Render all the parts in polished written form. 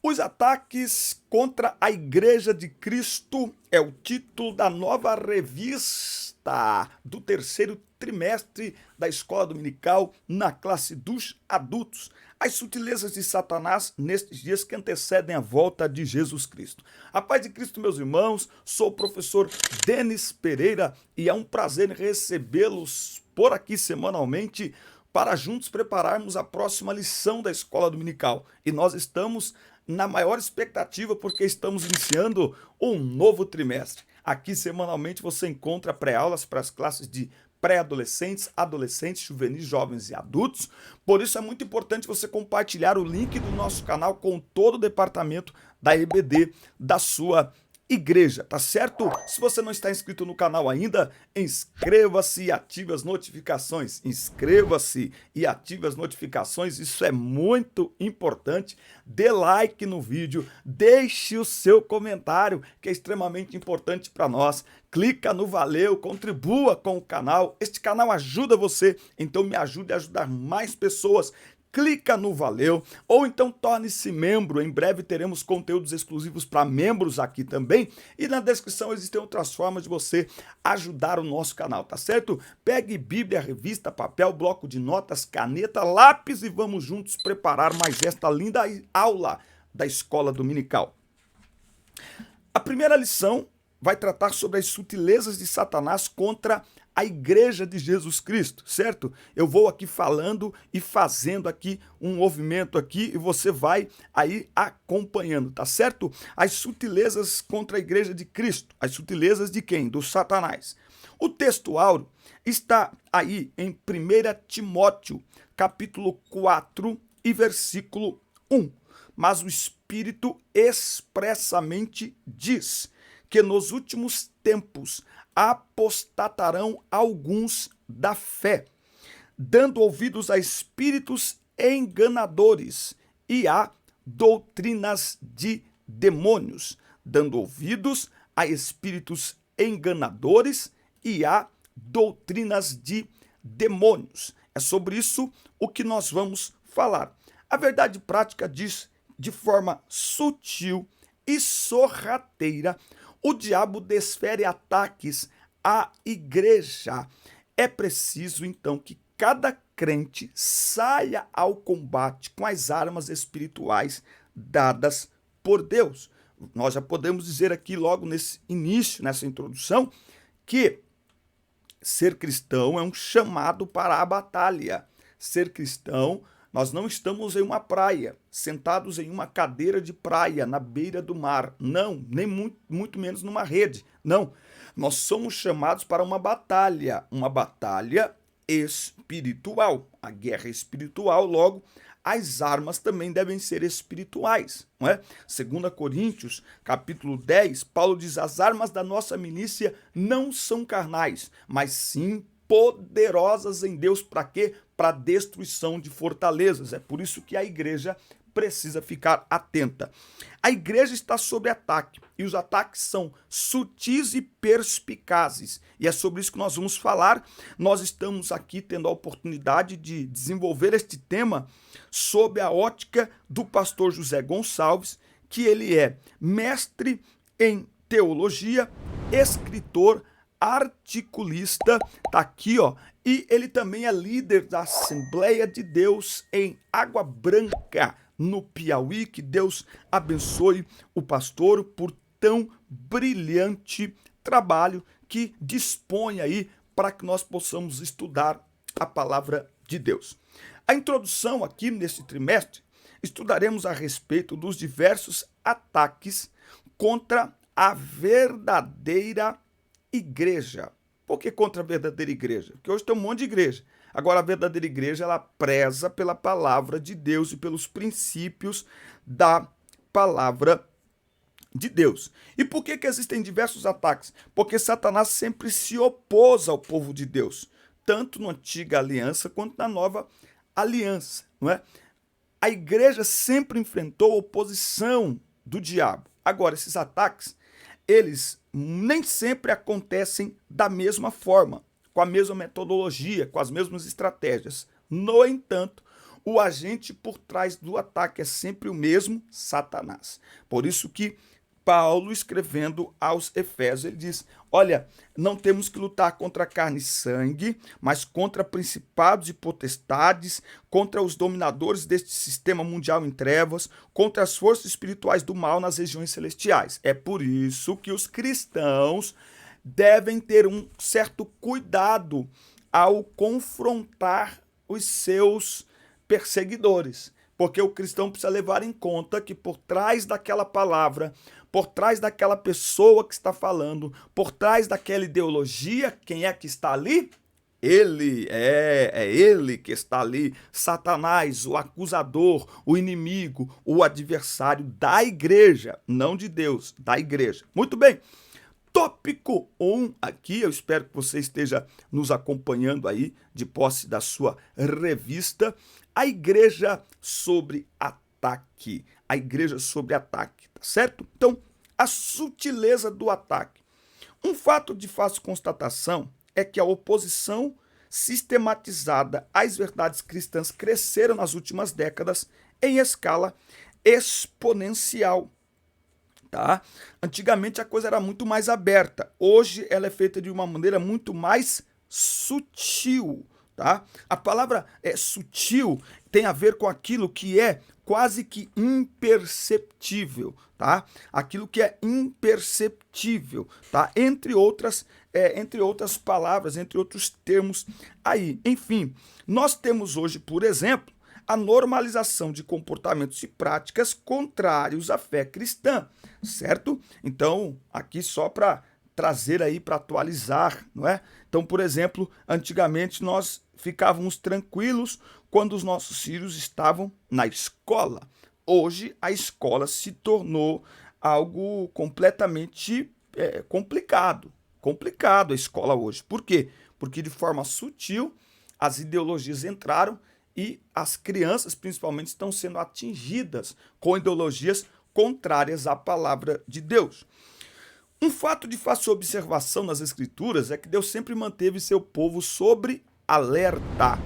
Os ataques contra a Igreja de Cristo é o título da nova revista do terceiro trimestre da Escola Dominical na classe dos adultos. As sutilezas de Satanás nestes dias que antecedem a volta de Jesus Cristo. A paz de Cristo, meus irmãos, sou o professor Denis Pereira e é um prazer recebê-los por aqui semanalmente para juntos prepararmos a próxima lição da Escola Dominical. E nós estamos na maior expectativa porque estamos iniciando um novo trimestre. Aqui semanalmente você encontra pré-aulas para as classes de pré-adolescentes, adolescentes, juvenis, jovens e adultos. Por isso é muito importante você compartilhar o link do nosso canal com todo o departamento da EBD da sua igreja, tá certo? Se você não está inscrito no canal ainda, inscreva-se e ative as notificações. Inscreva-se e ative as notificações, isso é muito importante. Dê like no vídeo, deixe o seu comentário, que é extremamente importante para nós. Clica no valeu, contribua com o canal. Este canal ajuda você, então me ajude a ajudar mais pessoas. Clica no valeu ou então torne-se membro. Em breve teremos conteúdos exclusivos para membros aqui também. E na descrição existem outras formas de você ajudar o nosso canal, tá certo? Pegue Bíblia, revista, papel, bloco de notas, caneta, lápis e vamos juntos preparar mais esta linda aula da Escola Dominical. A primeira lição vai tratar sobre as sutilezas de Satanás contra a Igreja de Jesus Cristo, certo? Eu vou aqui falando e fazendo aqui um movimento aqui e você vai aí acompanhando, tá certo? As sutilezas contra a Igreja de Cristo. As sutilezas de quem? Do Satanás. O texto áureo está aí em 1 Timóteo, capítulo 4 e versículo 1. Mas o Espírito expressamente diz que nos últimos tempos apostatarão alguns da fé, dando ouvidos a espíritos enganadores e a doutrinas de demônios, dando ouvidos a espíritos enganadores e a doutrinas de demônios. É sobre isso o que nós vamos falar. A verdade prática diz de forma sutil e sorrateira, o diabo desfere ataques à igreja. É preciso, então, que cada crente saia ao combate com as armas espirituais dadas por Deus. Nós já podemos dizer aqui, logo nesse início, nessa introdução, que ser cristão é um chamado para a batalha. Ser cristão, nós não estamos em uma praia, sentados em uma cadeira de praia, na beira do mar. Não, nem muito menos numa rede. Não, nós somos chamados para uma batalha espiritual. A guerra espiritual, logo, as armas também devem ser espirituais, não é? 2 Coríntios, capítulo 10, Paulo diz, as armas da nossa milícia não são carnais, mas sim poderosas em Deus. Para quê? Para a destruição de fortalezas. É por isso que a igreja precisa ficar atenta. A igreja está sob ataque e os ataques são sutis e perspicazes. E é sobre isso que nós vamos falar. Nós estamos aqui tendo a oportunidade de desenvolver este tema sob a ótica do pastor José Gonçalves, que ele é mestre em teologia, escritor, articulista, tá aqui, ó, e ele também é líder da Assembleia de Deus em Água Branca, no Piauí. Que Deus abençoe o pastor por tão brilhante trabalho que dispõe aí para que nós possamos estudar a palavra de Deus. A introdução aqui neste trimestre, estudaremos a respeito dos diversos ataques contra a verdadeira igreja. Por que contra a verdadeira igreja? Porque hoje tem um monte de igreja. Agora, a verdadeira igreja, ela preza pela palavra de Deus e pelos princípios da palavra de Deus. E por que existem diversos ataques? Porque Satanás sempre se opôs ao povo de Deus, tanto na antiga aliança quanto na nova aliança, não é? A igreja sempre enfrentou a oposição do diabo. Agora, esses ataques, eles nem sempre acontecem da mesma forma, com a mesma metodologia, com as mesmas estratégias. No entanto, o agente por trás do ataque é sempre o mesmo, Satanás. Por isso que Paulo, escrevendo aos Efésios, ele diz: olha, não temos que lutar contra carne e sangue, mas contra principados e potestades, contra os dominadores deste sistema mundial em trevas, contra as forças espirituais do mal nas regiões celestiais. É por isso que os cristãos devem ter um certo cuidado ao confrontar os seus perseguidores, porque o cristão precisa levar em conta que por trás daquela palavra, por trás daquela pessoa que está falando, por trás daquela ideologia, quem é que está ali? Ele, é ele que está ali, Satanás, o acusador, o inimigo, o adversário da igreja, não de Deus, da igreja. Muito bem. Tópico 1 aqui, eu espero que você esteja nos acompanhando aí, de posse da sua revista, a igreja sobre ataque. A igreja sobre ataque, tá certo? Então, a sutileza do ataque. Um fato de fácil constatação é que a oposição sistematizada às verdades cristãs cresceram nas últimas décadas em escala exponencial. Tá? Antigamente a coisa era muito mais aberta, hoje ela é feita de uma maneira muito mais sutil. Tá? A palavra sutil tem a ver com aquilo que é quase que imperceptível, tá? Aquilo que é imperceptível, tá? Entre outras palavras, entre outros termos aí. Enfim, nós temos hoje, por exemplo, a normalização de comportamentos e práticas contrários à fé cristã, certo? Então, aqui só para trazer aí, para atualizar, não é? Então, por exemplo, antigamente nós ficávamos tranquilos quando os nossos filhos estavam na escola. Hoje, a escola se tornou algo completamente complicado a escola hoje. Por quê? Porque de forma sutil as ideologias entraram e as crianças, principalmente, estão sendo atingidas com ideologias contrárias à palavra de Deus. Um fato de fácil observação nas Escrituras é que Deus sempre manteve seu povo sobre alerta.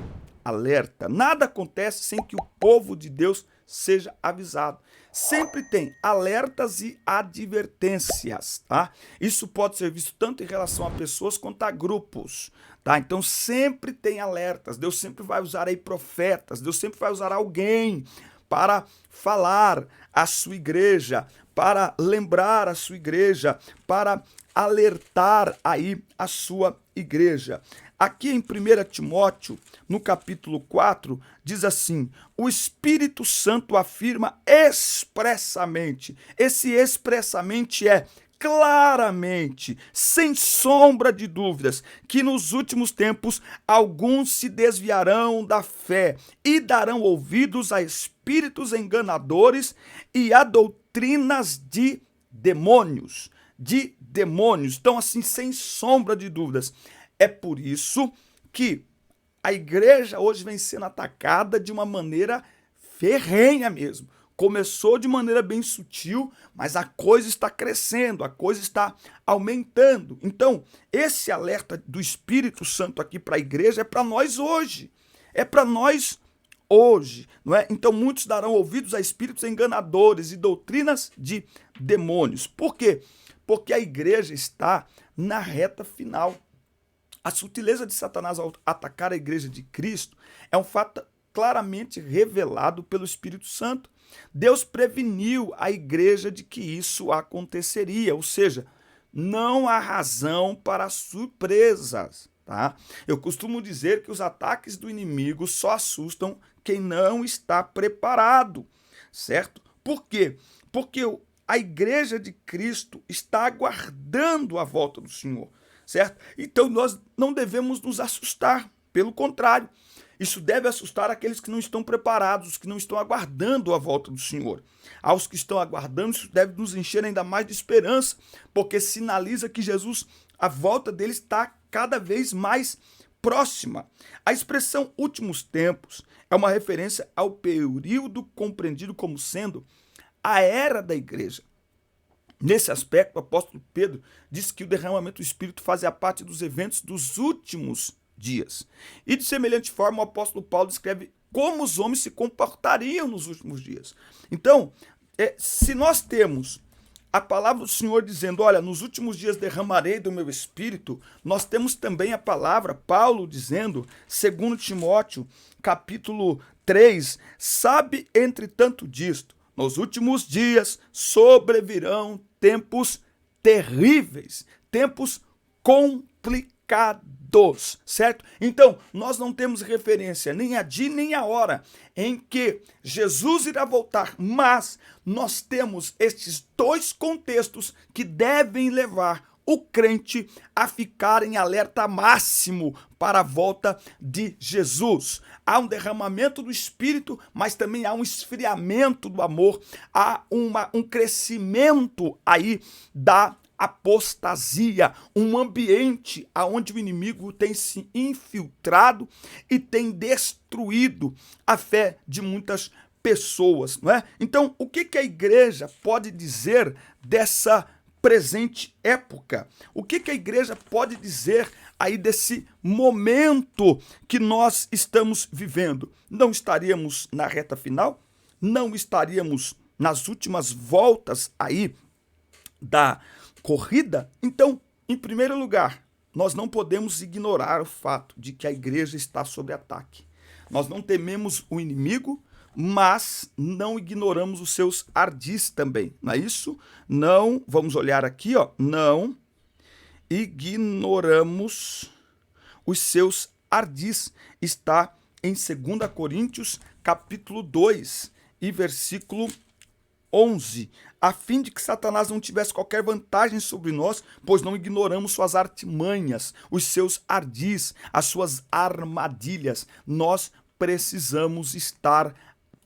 Alerta. Nada acontece sem que o povo de Deus seja avisado. Sempre tem alertas e advertências, tá? Isso pode ser visto tanto em relação a pessoas quanto a grupos, tá? Então sempre tem alertas. Deus sempre vai usar aí profetas, Deus sempre vai usar alguém para falar à sua igreja, para lembrar a sua igreja, para alertar aí a sua igreja. Aqui em 1 Timóteo, no capítulo 4, diz assim: o Espírito Santo afirma expressamente. Esse expressamente é claramente, sem sombra de dúvidas, que nos últimos tempos alguns se desviarão da fé e darão ouvidos a espíritos enganadores e a doutrinas de demônios. Então, assim, sem sombra de dúvidas. É por isso que a igreja hoje vem sendo atacada de uma maneira ferrenha mesmo. Começou de maneira bem sutil, mas a coisa está crescendo, a coisa está aumentando. Então, esse alerta do Espírito Santo aqui para a igreja é para nós hoje. É para nós hoje, não é? Então, muitos darão ouvidos a espíritos enganadores e doutrinas de demônios. Por quê? Porque a igreja está na reta final. A sutileza de Satanás ao atacar a igreja de Cristo é um fato claramente revelado pelo Espírito Santo. Deus preveniu a igreja de que isso aconteceria, ou seja, não há razão para surpresas, tá? Eu costumo dizer que os ataques do inimigo só assustam quem não está preparado, certo? Por quê? Porque a igreja de Cristo está aguardando a volta do Senhor, certo? Então nós não devemos nos assustar, pelo contrário, isso deve assustar aqueles que não estão preparados, os que não estão aguardando a volta do Senhor. Aos que estão aguardando, isso deve nos encher ainda mais de esperança, porque sinaliza que Jesus, a volta dele está cada vez mais próxima. A expressão últimos tempos é uma referência ao período compreendido como sendo a era da igreja. Nesse aspecto, o apóstolo Pedro diz que o derramamento do Espírito fazia parte dos eventos dos últimos dias. E de semelhante forma, o apóstolo Paulo descreve como os homens se comportariam nos últimos dias. Então, se nós temos a palavra do Senhor dizendo, olha, nos últimos dias derramarei do meu espírito, nós temos também a palavra, Paulo dizendo, 2 Timóteo, capítulo 3, sabe, entretanto disto, nos últimos dias sobrevirão tempos terríveis, tempos complicados, certo? Então, nós não temos referência nem a dia nem a hora em que Jesus irá voltar, mas nós temos estes dois contextos que devem levar o crente a ficar em alerta máximo para a volta de Jesus. Há um derramamento do Espírito, mas também há um esfriamento do amor, há um crescimento aí da apostasia, um ambiente onde o inimigo tem se infiltrado e tem destruído a fé de muitas pessoas, não é? Então, o que a igreja pode dizer dessa presente época? O que a igreja pode dizer aí desse momento que nós estamos vivendo? Não estaríamos na reta final? Não estaríamos nas últimas voltas aí da corrida? Então, em primeiro lugar, nós não podemos ignorar o fato de que a igreja está sob ataque. Nós não tememos o inimigo, mas não ignoramos os seus ardis também, não é isso? Não, vamos olhar aqui, ó, não ignoramos os seus ardis. Está em 2 Coríntios, capítulo 2 e versículo 11, a fim de que Satanás não tivesse qualquer vantagem sobre nós, pois não ignoramos suas artimanhas, os seus ardis, as suas armadilhas. Nós precisamos estar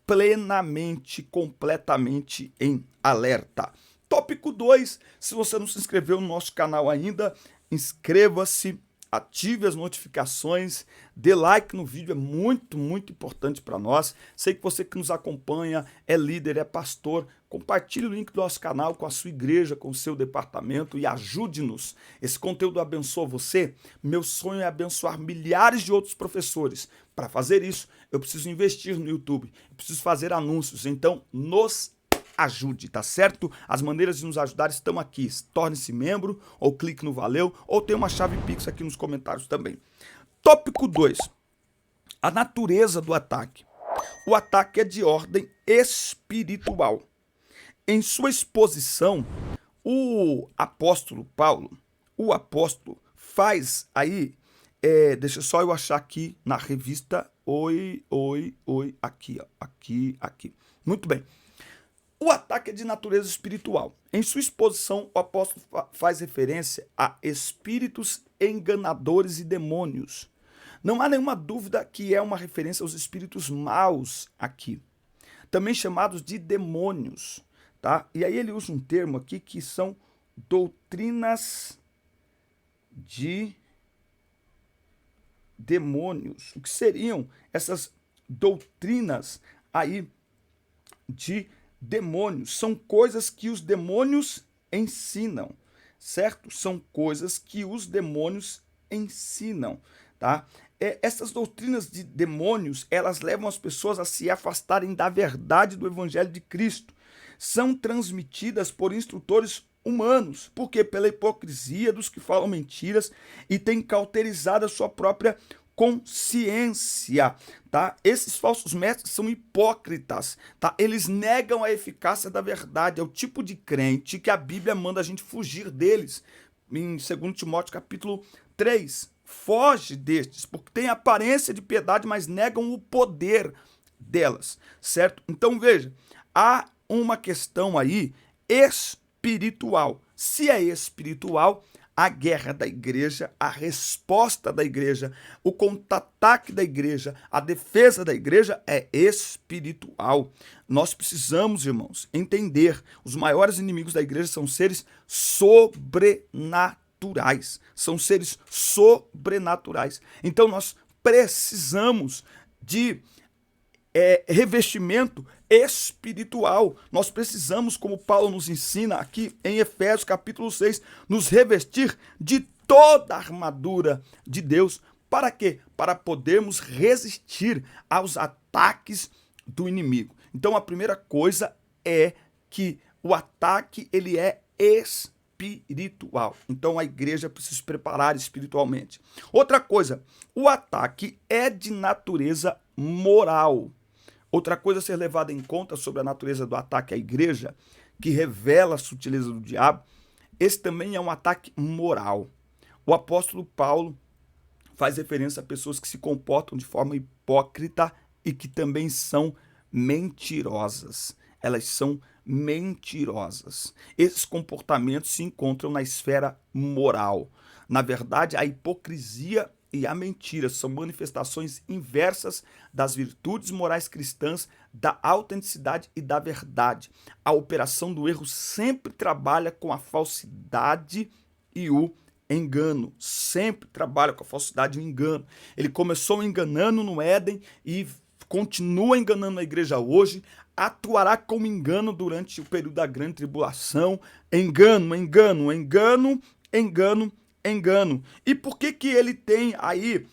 plenamente, completamente em alerta. Tópico 2, se você não se inscreveu no nosso canal ainda, inscreva-se, ative as notificações, dê like no vídeo, é muito, muito importante para nós. Sei que você que nos acompanha é líder, é pastor, compartilhe o link do nosso canal com a sua igreja, com o seu departamento e ajude-nos. Esse conteúdo abençoa você. Meu sonho é abençoar milhares de outros professores. Para fazer isso, eu preciso investir no YouTube, eu preciso fazer anúncios, então nos ajude, tá certo? As maneiras de nos ajudar estão aqui. Torne-se membro, ou clique no Valeu, ou tem uma chave Pix aqui nos comentários também. Tópico 2. A natureza do ataque. O ataque é de ordem espiritual. Em sua exposição, o apóstolo Paulo, faz aí, deixa só eu achar aqui na revista, aqui, ó, aqui. Muito bem. O ataque é de natureza espiritual. Em sua exposição, o apóstolo faz referência a espíritos enganadores e demônios. Não há nenhuma dúvida que é uma referência aos espíritos maus aqui, também chamados de demônios, tá? E aí ele usa um termo aqui que são doutrinas de demônios. O que seriam essas doutrinas aí de demônios? São coisas que os demônios ensinam, certo? São coisas que os demônios ensinam, tá? Essas doutrinas de demônios, elas levam as pessoas a se afastarem da verdade do Evangelho de Cristo. São transmitidas por instrutores humanos, porque pela hipocrisia dos que falam mentiras e têm cauterizado a sua própria consciência, tá? Esses falsos mestres são hipócritas, tá? Eles negam a eficácia da verdade. É o tipo de crente que a Bíblia manda a gente fugir deles. Em 2 Timóteo capítulo 3, foge destes, porque tem aparência de piedade, mas negam o poder delas, certo? Então veja, há uma questão aí espiritual. Se é espiritual, a guerra da igreja, a resposta da igreja, o contra-ataque da igreja, a defesa da igreja é espiritual. Nós precisamos, irmãos, entender, os maiores inimigos da igreja são seres sobrenaturais. São seres sobrenaturais. Então nós precisamos de revestimento espiritual. Nós precisamos, como Paulo nos ensina aqui em Efésios capítulo 6, nos revestir de toda a armadura de Deus. Para quê? Para podermos resistir aos ataques ataques do inimigo. Então a primeira coisa é que o ataque ele é espiritual. Então a igreja precisa se preparar espiritualmente. Outra coisa, o ataque é de natureza moral. Outra coisa a ser levada em conta sobre a natureza do ataque à igreja, que revela a sutileza do diabo, esse também é um ataque moral. O apóstolo Paulo faz referência a pessoas que se comportam de forma hipócrita e que também são mentirosas. Elas são mentirosas. Esses comportamentos se encontram na esfera moral. Na verdade, a hipocrisia e a mentira são manifestações inversas das virtudes morais cristãs, da autenticidade e da verdade. A operação do erro sempre trabalha com a falsidade e o engano. Sempre trabalha com a falsidade e o engano. Ele começou enganando no Éden e continua enganando a igreja hoje, atuará como engano durante o período da grande tribulação. Engano, engano, engano, engano, engano. E por que que ele tem aí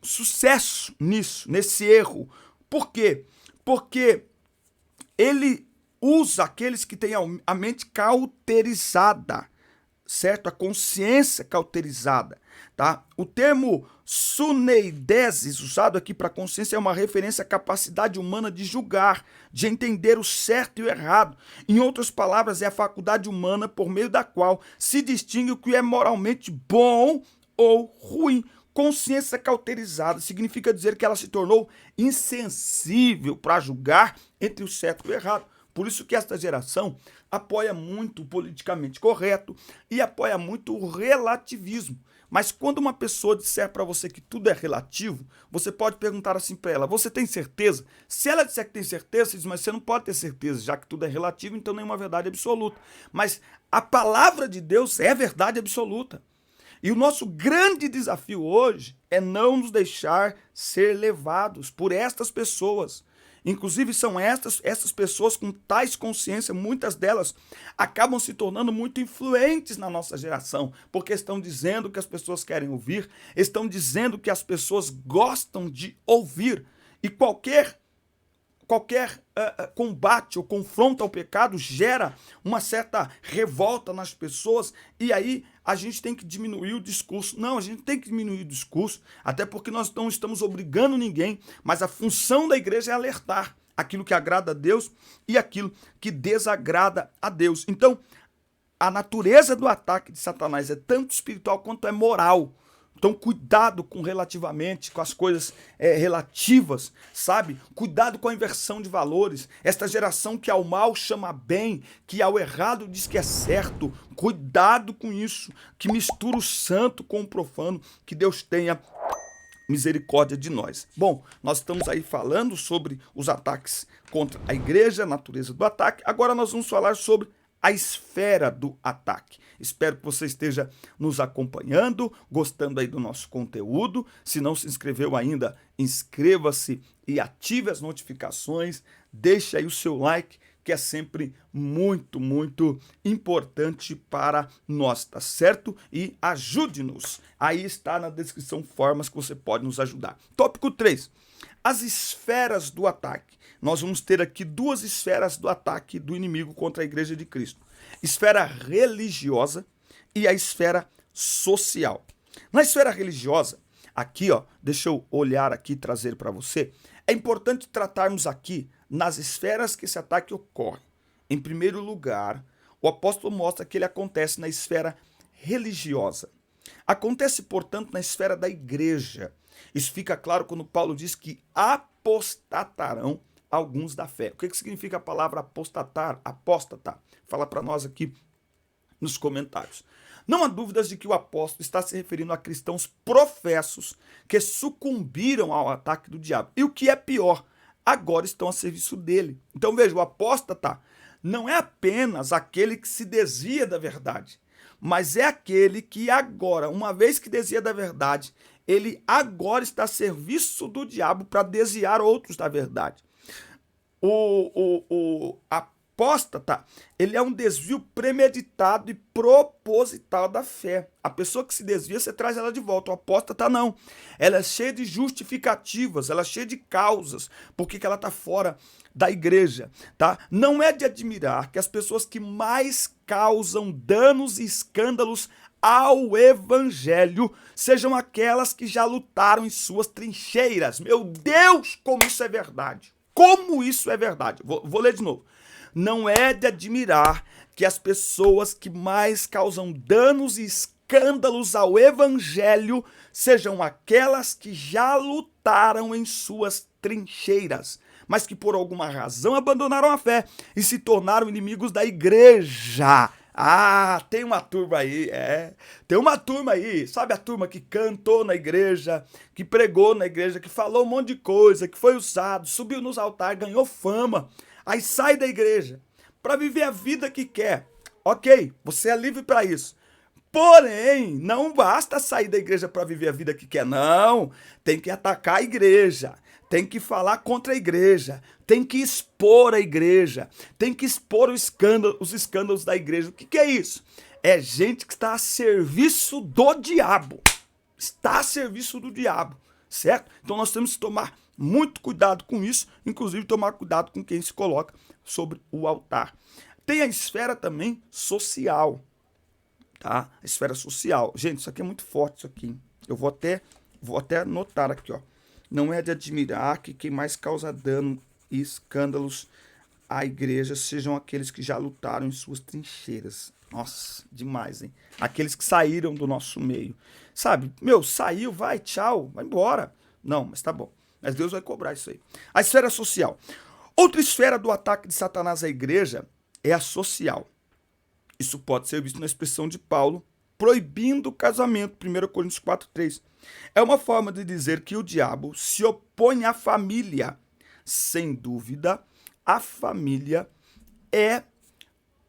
sucesso nisso, nesse erro? Por quê? Porque ele usa aqueles que têm a mente cauterizada, certo? A consciência cauterizada, tá? O termo suneideses, usado aqui para consciência, é uma referência à capacidade humana de julgar, de entender o certo e o errado. Em outras palavras, é a faculdade humana por meio da qual se distingue o que é moralmente bom ou ruim. Consciência cauterizada significa dizer que ela se tornou insensível para julgar entre o certo e o errado. Por isso que esta geração apoia muito o politicamente correto e apoia muito o relativismo. Mas quando uma pessoa disser para você que tudo é relativo, você pode perguntar assim para ela, você tem certeza? Se ela disser que tem certeza, você diz, mas você não pode ter certeza, já que tudo é relativo, então nenhuma verdade absoluta. Mas a palavra de Deus é verdade absoluta. E o nosso grande desafio hoje é não nos deixar ser levados por estas pessoas. Inclusive são essas pessoas com tais consciência, muitas delas acabam se tornando muito influentes na nossa geração, porque estão dizendo que as pessoas querem ouvir, estão dizendo que as pessoas gostam de ouvir. E qualquer combate ou confronto ao pecado gera uma certa revolta nas pessoas, e aí a gente tem que diminuir o discurso. Não, a gente tem que diminuir o discurso, até porque nós não estamos obrigando ninguém, mas a função da igreja é alertar aquilo que agrada a Deus e aquilo que desagrada a Deus. Então, a natureza do ataque de Satanás é tanto espiritual quanto é moral. Então, cuidado com relativamente, com as coisas relativas, sabe? Cuidado com a inversão de valores. Esta geração que ao mal chama bem, que ao errado diz que é certo. Cuidado com isso, que mistura o santo com o profano. Que Deus tenha misericórdia de nós. Bom, nós estamos aí falando sobre os ataques contra a igreja, a natureza do ataque. Agora nós vamos falar sobre a esfera do ataque. Espero que você esteja nos acompanhando, gostando aí do nosso conteúdo. Se não se inscreveu ainda, inscreva-se e ative as notificações. Deixe aí o seu like, que é sempre muito, muito importante para nós, tá certo? E ajude-nos. Aí está na descrição formas que você pode nos ajudar. Tópico 3. As esferas do ataque. Nós vamos ter aqui duas esferas do ataque do inimigo contra a igreja de Cristo. Esfera religiosa e a esfera social. Na esfera religiosa, aqui, ó, deixa eu olhar aqui e trazer para você, é importante tratarmos aqui nas esferas que esse ataque ocorre. Em primeiro lugar, o apóstolo mostra que ele acontece na esfera religiosa. Acontece, portanto, na esfera da igreja. Isso fica claro quando Paulo diz que apostatarão alguns da fé. O que significa a palavra apostatar, apóstata? Fala para nós aqui nos comentários. Não há dúvidas de que o apóstolo está se referindo a cristãos professos que sucumbiram ao ataque do diabo. E o que é pior, agora estão a serviço dele. Então veja, o apóstata não é apenas aquele que se desvia da verdade, mas é aquele que agora, uma vez que desvia da verdade, ele agora está a serviço do diabo para desviar outros da verdade. apóstata, ele é um desvio premeditado e proposital da fé. A pessoa que se desvia, você traz ela de volta. O apóstata não. Ela é cheia de justificativas, ela é cheia de causas. Por que ela está fora da igreja, tá? Não é de admirar que as pessoas que mais causam danos e escândalos ao evangelho sejam aquelas que já lutaram em suas trincheiras. Meu Deus, como isso é verdade! Como isso é verdade! Vou ler de novo. Não é de admirar que as pessoas que mais causam danos e escândalos ao evangelho sejam aquelas que já lutaram em suas trincheiras, mas que por alguma razão abandonaram a fé e se tornaram inimigos da igreja. Ah, tem uma turma aí, tem uma turma aí, sabe a turma que cantou na igreja, que pregou na igreja, que falou um monte de coisa, que foi usado, subiu nos altares, ganhou fama, aí sai da igreja para viver a vida que quer. Ok, você é livre para isso. Porém, não basta sair da igreja para viver a vida que quer, não. Tem que atacar a igreja, tem que falar contra a igreja, tem que expor a igreja, tem que expor os escândalos da igreja. O que é isso? É gente que está a serviço do diabo. Está a serviço do diabo, certo? Então nós temos que tomar muito cuidado com isso, inclusive tomar cuidado com quem se coloca sobre o altar. Tem a esfera também social. Tá? A esfera social. Gente, isso aqui é muito forte, isso aqui. Eu vou até anotar aqui, ó. Não é de admirar que quem mais causa dano e escândalos à igreja sejam aqueles que já lutaram em suas trincheiras. Nossa, demais, hein? Aqueles que saíram do nosso meio. Sabe, saiu, vai, tchau, vai embora. Não, mas tá bom. Mas Deus vai cobrar isso aí. A esfera social. Outra esfera do ataque de Satanás à igreja é a social. Isso pode ser visto na expressão de Paulo, proibindo o casamento, 1 Coríntios 4:3. É uma forma de dizer que o diabo se opõe à família. Sem dúvida, a família é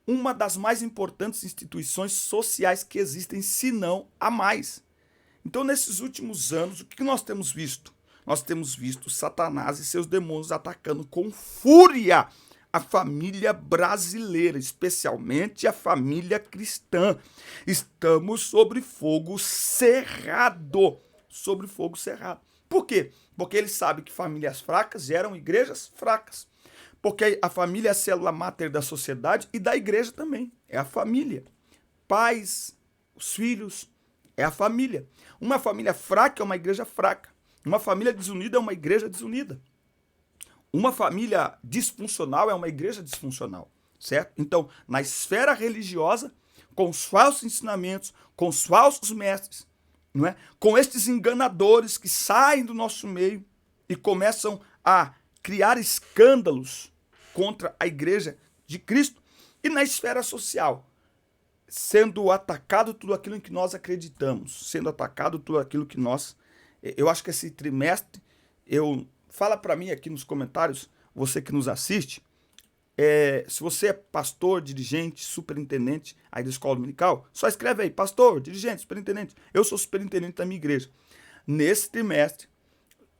uma das mais importantes instituições sociais que existem, se não a mais. Então, nesses últimos anos, o que nós temos visto? Nós temos visto Satanás e seus demônios atacando com fúria a família brasileira, especialmente a família cristã. Estamos sobre fogo cerrado. Sobre fogo cerrado. Por quê? Porque ele sabe que famílias fracas geram igrejas fracas. Porque a família é a célula máter da sociedade e da igreja também. É a família. Pais, os filhos, é a família. Uma família fraca é uma igreja fraca. Uma família desunida é uma igreja desunida. Uma família disfuncional é uma igreja disfuncional, certo? Então, na esfera religiosa, com os falsos ensinamentos, com os falsos mestres, não é? Com estes enganadores que saem do nosso meio e começam a criar escândalos contra a igreja de Cristo, e na esfera social, sendo atacado tudo aquilo em que nós acreditamos, sendo atacado tudo aquilo que nós... Eu acho que esse trimestre, fala para mim aqui nos comentários, você que nos assiste, se você é pastor, dirigente, superintendente aí da escola dominical, só escreve aí, pastor, dirigente, superintendente. Eu sou superintendente da minha igreja. Nesse trimestre,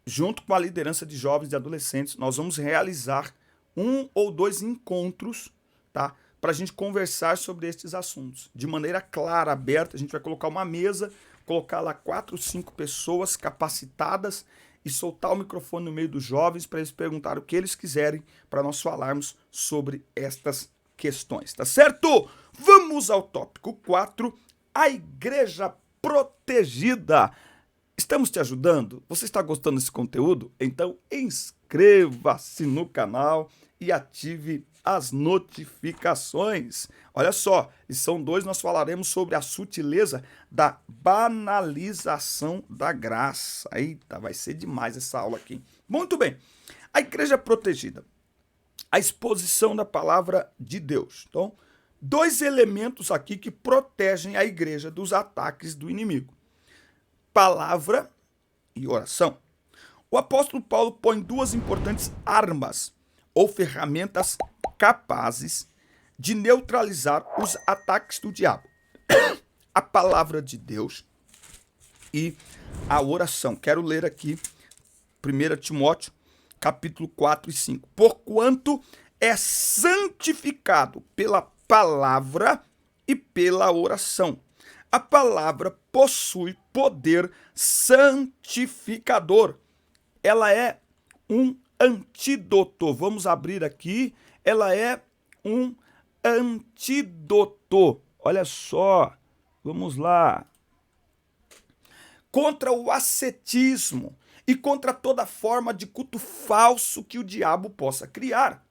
junto com a liderança de jovens e adolescentes, nós vamos realizar 1 ou 2 encontros, tá? Para a gente conversar sobre estes assuntos. De maneira clara, aberta, a gente vai colocar uma mesa, colocar lá 4 ou 5 pessoas capacitadas e soltar o microfone no meio dos jovens para eles perguntarem o que eles quiserem para nós falarmos sobre estas questões, tá certo? Vamos ao tópico 4, a igreja protegida. Estamos te ajudando? Você está gostando desse conteúdo? Então inscreva-se no canal e ative as notificações. Olha só, lição 2 nós falaremos sobre a sutileza da banalização da graça. Eita, vai ser demais essa aula aqui. Muito bem, a igreja protegida. A exposição da palavra de Deus. Então, 2 elementos aqui que protegem a igreja dos ataques do inimigo. Palavra e oração. O apóstolo Paulo põe 2 importantes armas ou ferramentas capazes de neutralizar os ataques do diabo. A palavra de Deus e a oração. Quero ler aqui 1 Timóteo, capítulo 4 e 5. Porquanto é santificado pela palavra e pela oração. A palavra possui poder santificador. Ela é um antídoto. Vamos abrir aqui. Ela é um antídoto. Olha só. Vamos lá. Contra o ascetismo e contra toda forma de culto falso que o diabo possa criar.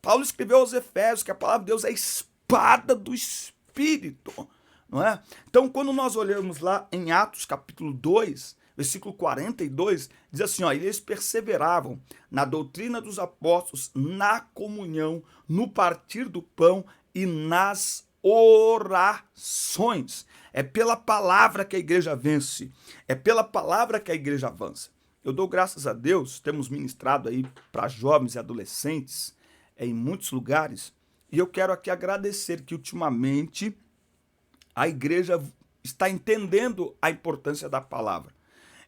Paulo escreveu aos Efésios que a palavra de Deus é a espada do Espírito, não é? Então, quando nós olhamos lá em Atos capítulo 2, versículo 42, diz assim, ó, eles perseveravam na doutrina dos apóstolos, na comunhão, no partir do pão e nas orações. É pela palavra que a igreja vence, é pela palavra que a igreja avança. Eu dou graças a Deus, temos ministrado aí para jovens e adolescentes em muitos lugares, e eu quero aqui agradecer que ultimamente a igreja está entendendo a importância da palavra.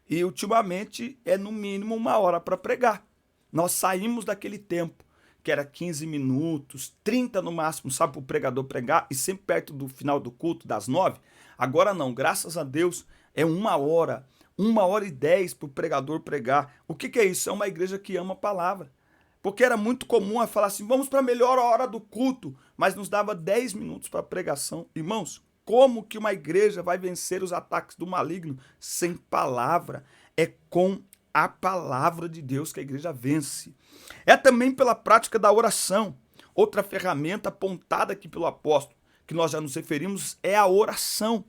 E ultimamente é no mínimo 1 hora para pregar. Nós saímos daquele tempo que era 15 minutos, 30 no máximo, sabe, para o pregador pregar, e sempre perto do final do culto, das 9. Agora não, graças a Deus, é 1 hora, 1h10 para o pregador pregar. O que é isso? É uma igreja que ama a palavra. Porque era muito comum a falar assim, vamos para a melhor hora do culto, mas nos dava 10 minutos para a pregação. Irmãos, como que uma igreja vai vencer os ataques do maligno sem palavra? É com a palavra de Deus que a igreja vence. É também pela prática da oração. Outra ferramenta apontada aqui pelo apóstolo, que nós já nos referimos, é a oração.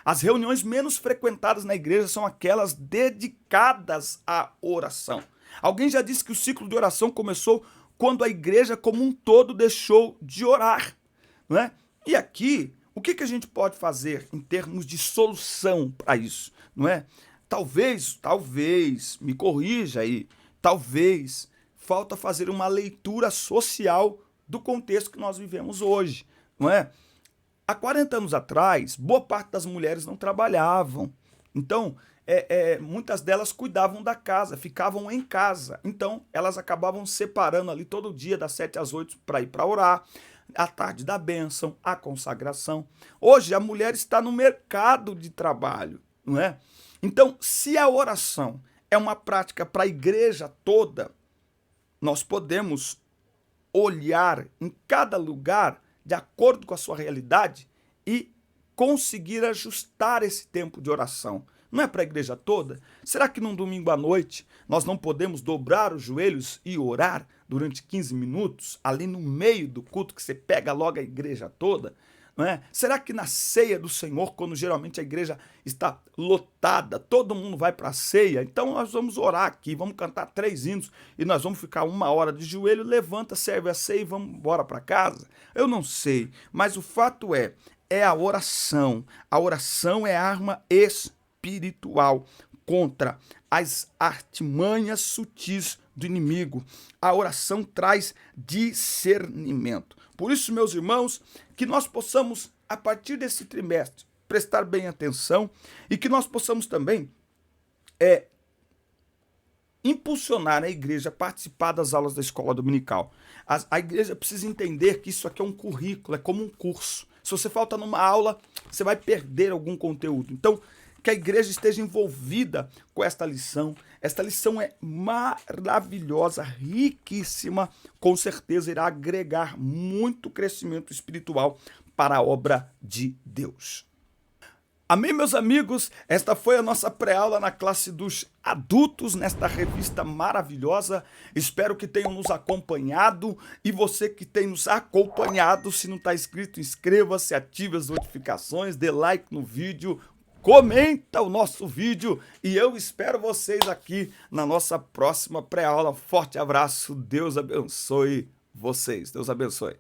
As reuniões menos frequentadas na igreja são aquelas dedicadas à oração. Alguém já disse que o ciclo de oração começou quando a igreja como um todo deixou de orar, não é? E aqui, o que a gente pode fazer em termos de solução para isso, não é? Talvez, me corrija aí, talvez falta fazer uma leitura social do contexto que nós vivemos hoje, não é? Há 40 anos atrás, boa parte das mulheres não trabalhavam. Então, muitas delas cuidavam da casa, ficavam em casa. Então, elas acabavam separando ali todo dia, das 7 às 8, para ir para orar, à tarde da bênção, a consagração. Hoje, a mulher está no mercado de trabalho, não é? Então, se a oração é uma prática para a igreja toda, nós podemos olhar em cada lugar de acordo com a sua realidade e conseguir ajustar esse tempo de oração. Não é para a igreja toda? Será que num domingo à noite nós não podemos dobrar os joelhos e orar durante 15 minutos, ali no meio do culto que você pega logo a igreja toda? Não é? Será que na ceia do Senhor, quando geralmente a igreja está lotada, todo mundo vai para a ceia, então nós vamos orar aqui, vamos cantar 3 hinos e nós vamos ficar 1 hora de joelho, levanta, serve a ceia e vamos embora para casa? Eu não sei, mas o fato é a oração. A oração é arma espiritual contra as artimanhas sutis do inimigo. A oração traz discernimento. Por isso, meus irmãos, que nós possamos, a partir desse trimestre, prestar bem atenção e que nós possamos também impulsionar a igreja a participar das aulas da escola dominical. A igreja precisa entender que isso aqui é um currículo, é como um curso. Se você falta numa aula, você vai perder algum conteúdo. Então, que a igreja esteja envolvida com esta lição. Esta lição é maravilhosa, riquíssima, com certeza irá agregar muito crescimento espiritual para a obra de Deus. Amém, meus amigos? Esta foi a nossa pré-aula na classe dos adultos, nesta revista maravilhosa. Espero que tenham nos acompanhado. E você que tem nos acompanhado, se não está inscrito, inscreva-se, ative as notificações, dê like no vídeo, comenta o nosso vídeo e eu espero vocês aqui na nossa próxima pré-aula. Forte abraço, Deus abençoe vocês. Deus abençoe.